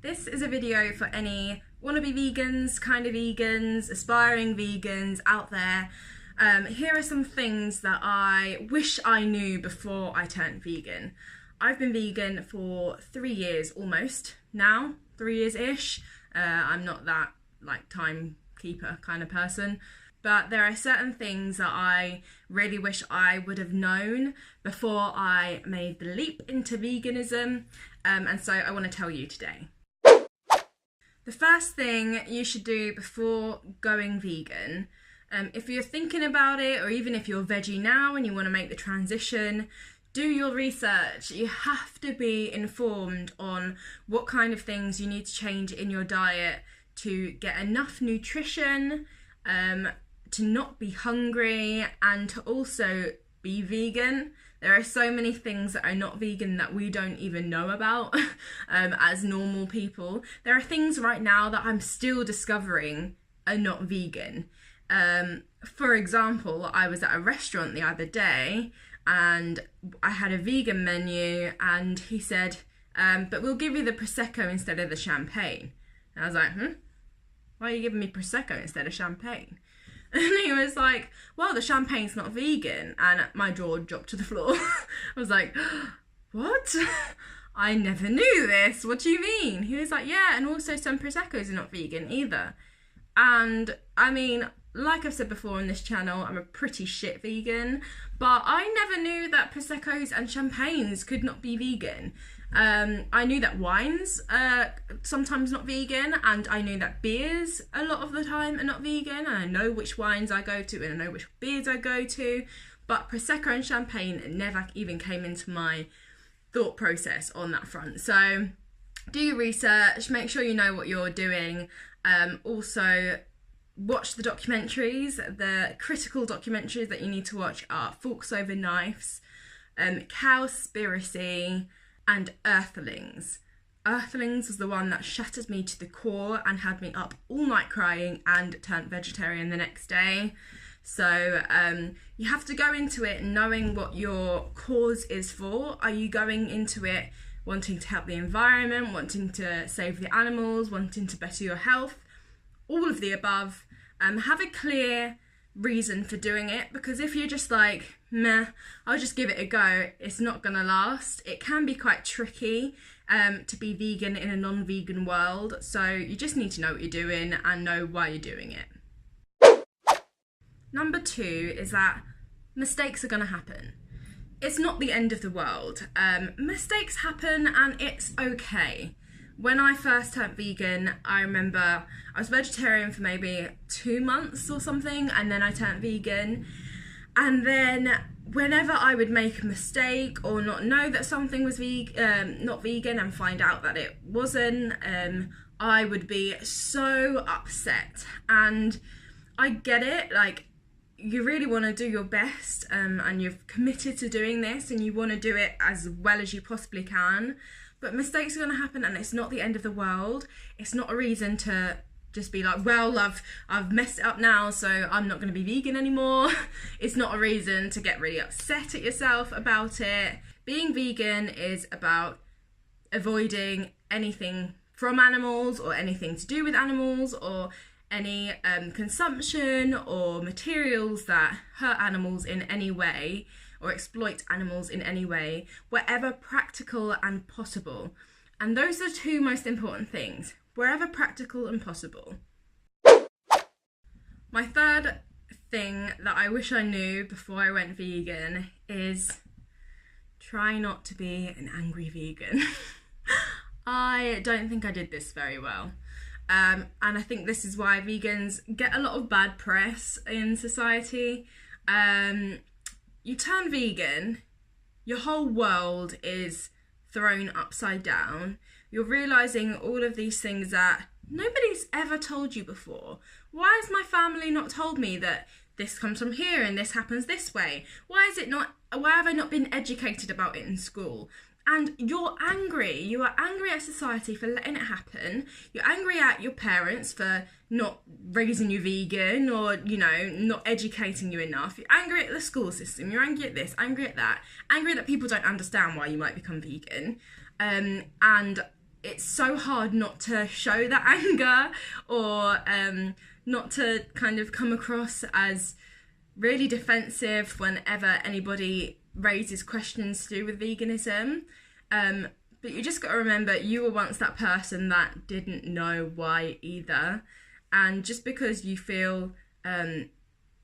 This is a video for any wannabe vegans, kind of vegans, aspiring vegans out there. Here are some things that I wish I knew before I turned vegan. I've been vegan for 3 years almost now, 3 years-ish. I'm not that timekeeper kind of person. But there are certain things that I really wish I would have known before I made the leap into veganism, and so I want to tell you today. The first thing you should do before going vegan, if you're thinking about it, or even if you're veggie now and you want to make the transition, do your research. You have to be informed on what kind of things you need to change in your diet to get enough nutrition, to not be hungry, and to also be vegan. There are so many things that are not vegan that we don't even know about as normal people. There are things right now that I'm still discovering are not vegan. For example, I was at a restaurant the other day and I had a vegan menu, and he said, but we'll give you the Prosecco instead of the champagne. And I was like, why are you giving me Prosecco instead of champagne? And he was like, well, the champagne's not vegan. And my jaw dropped to the floor. I was like, what? I never knew this. What do you mean? He was like, yeah, and also some Proseccos are not vegan either. And I mean, like I've said before on this channel, I'm a pretty shit vegan, but I never knew that Proseccos and champagnes could not be vegan. I knew that wines are sometimes not vegan, and I knew that beers a lot of the time are not vegan, and I know which wines I go to and I know which beers I go to, but Prosecco and champagne never even came into my thought process on that front. So do your research, make sure you know what you're doing. Also, watch the documentaries. The critical documentaries that you need to watch are Forks Over Knives, Cowspiracy, and Earthlings. Earthlings was the one that shattered me to the core and had me up all night crying and turned vegetarian the next day. So you have to go into it knowing what your cause is for. Are you going into it wanting to help the environment, wanting to save the animals, wanting to better your health? All of the above. Have a clear reason for doing it, because if you're just like, meh, I'll just give it a go, it's not gonna last. It can be quite tricky to be vegan in a non-vegan world, so you just need to know what you're doing and know why you're doing it. Number 2 is that mistakes are gonna happen. It's not the end of the world. Mistakes happen and it's okay. When I first turned vegan, I remember I was vegetarian for maybe 2 months or something, and then I turned vegan. And then whenever I would make a mistake or not know that something was not vegan and find out that it wasn't, I would be so upset. And I get it, like, you really want to do your best, and you've committed to doing this and you want to do it as well as you possibly can. But mistakes are going to happen, and it's not the end of the world. It's not a reason to just be like, well, I've messed it up now, so I'm not going to be vegan anymore. It's not a reason to get really upset at yourself about it. Being vegan is about avoiding anything from animals or anything to do with animals, or any consumption or materials that hurt animals in any way or exploit animals in any way, wherever practical and possible. And those are the 2 most important things, wherever practical and possible. My third thing that I wish I knew before I went vegan is try not to be an angry vegan. I don't think I did this very well. And I think this is why vegans get a lot of bad press in society. You turn vegan, your whole world is thrown upside down. You're realising all of these things that nobody's ever told you before. Why has my family not told me that this comes from here and this happens this way? Why have I not been educated about it in school? And you're angry. You are angry at society for letting it happen. You're angry at your parents for not raising you vegan, or, you know, not educating you enough. You're angry at the school system. You're angry at this, angry at that. Angry that people don't understand why you might become vegan. And it's so hard not to show that anger, or not to kind of come across as really defensive whenever anybody raises questions to do with veganism. But you just got to remember, you were once that person that didn't know why either. And just because you feel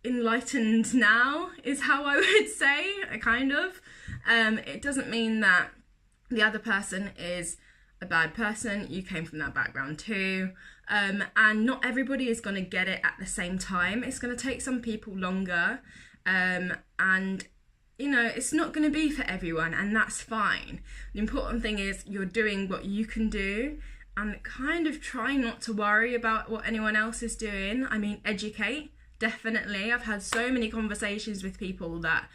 enlightened now, is how I would say, kind of, it doesn't mean that the other person is a bad person. You came from that background too. And not everybody is going to get it at the same time. It's going to take some people longer. And you know, it's not going to be for everyone, and that's fine. The important thing is you're doing what you can do, and kind of try not to worry about what anyone else is doing. I mean, educate, definitely. I've had so many conversations with people that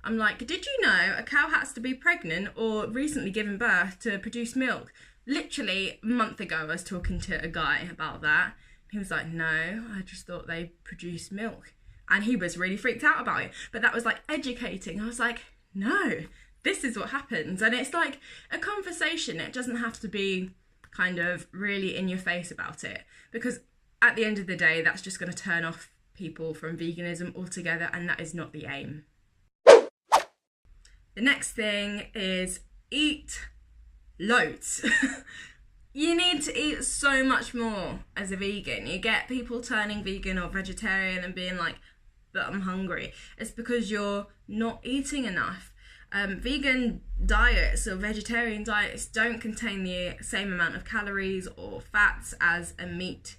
I'm like, did you know a cow has to be pregnant or recently given birth to produce milk? Literally a month ago, I was talking to a guy about that. He was like, no, I just thought they produced milk. And he was really freaked out about it. But that was like educating. I was like, no, this is what happens. And it's like a conversation. It doesn't have to be kind of really in your face about it. Because at the end of the day, that's just going to turn off people from veganism altogether. And that is not the aim. The next thing is eat loads. You need to eat so much more as a vegan. You get people turning vegan or vegetarian and being like, but I'm hungry. It's because you're not eating enough. Vegan diets or vegetarian diets don't contain the same amount of calories or fats as a meat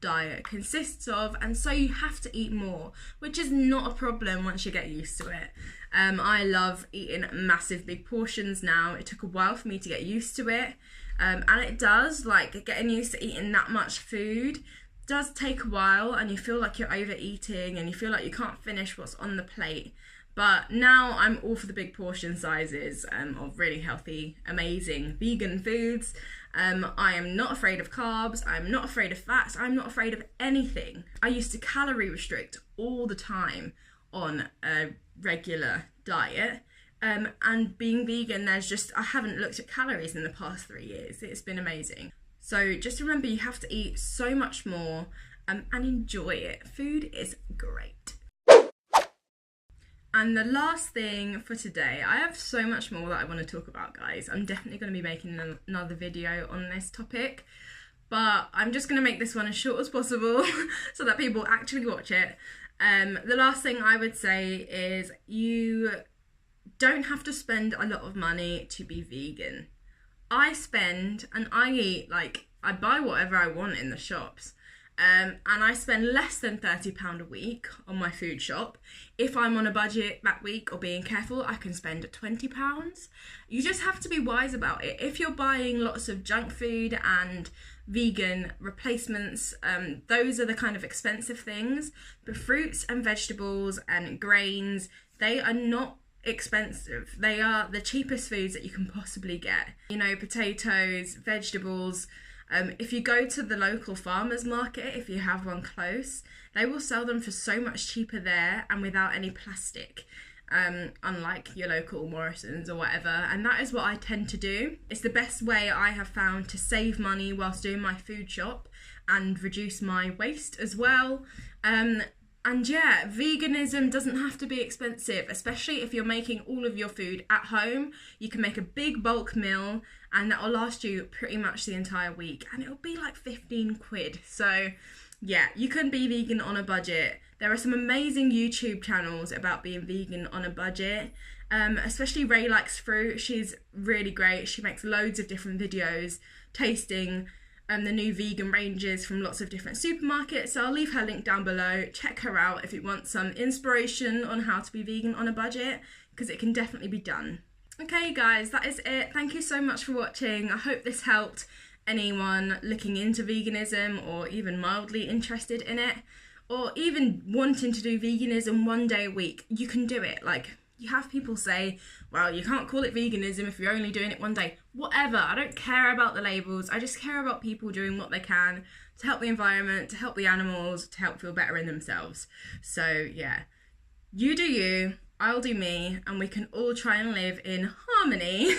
diet consists of, and so you have to eat more, which is not a problem once you get used to it. I love eating massive big portions now. It took a while for me to get used to it. And it does, like, getting used to eating that much food does take a while, and you feel like you're overeating and you feel like you can't finish what's on the plate. But now I'm all for the big portion sizes of really healthy, amazing vegan foods. I am not afraid of carbs, I'm not afraid of fats, I'm not afraid of anything. I used to calorie restrict all the time on a regular diet. And being vegan, I haven't looked at calories in the past 3 years. It's been amazing. So just remember, you have to eat so much more and enjoy it. Food is great. And the last thing for today, I have so much more that I want to talk about, guys. I'm definitely going to be making another video on this topic, but I'm just going to make this one as short as possible so that people actually watch it. The last thing I would say is you don't have to spend a lot of money to be vegan. I spend and I eat, like, I buy whatever I want in the shops. And I spend less than £30 a week on my food shop. If I'm on a budget that week or being careful, I can spend £20. You just have to be wise about it. If you're buying lots of junk food and vegan replacements, those are the kind of expensive things. But fruits and vegetables and grains, they are not expensive. They are the cheapest foods that you can possibly get. You know, potatoes, vegetables. If you go to the local farmers market, if you have one close, they will sell them for so much cheaper there and without any plastic, unlike your local Morrison's or whatever. And that is what I tend to do. It's the best way I have found to save money whilst doing my food shop and reduce my waste as well. And yeah, veganism doesn't have to be expensive, especially if you're making all of your food at home. You can make a big bulk meal and that'll last you pretty much the entire week, and it'll be like 15 quid. So yeah, you can be vegan on a budget. There are some amazing YouTube channels about being vegan on a budget, especially Ray Likes Fruit. She's really great. She makes loads of different videos tasting the new vegan ranges from lots of different supermarkets. So I'll leave her link down below. Check her out if you want some inspiration on how to be vegan on a budget, because it can definitely be done. Okay guys, that is it. Thank you so much for watching. I hope this helped anyone looking into veganism or even mildly interested in it, or even wanting to do veganism one day a week. You can do it. Like, you have people say, well, you can't call it veganism if you're only doing it one day. Whatever, I don't care about the labels. I just care about people doing what they can to help the environment, to help the animals, to help feel better in themselves. So yeah, you do you, I'll do me, and we can all try and live in harmony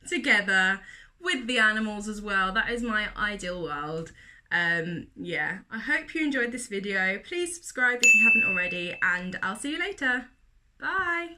together with the animals as well. That is my ideal world. Yeah, I hope you enjoyed this video. Please subscribe if you haven't already, and I'll see you later. Bye.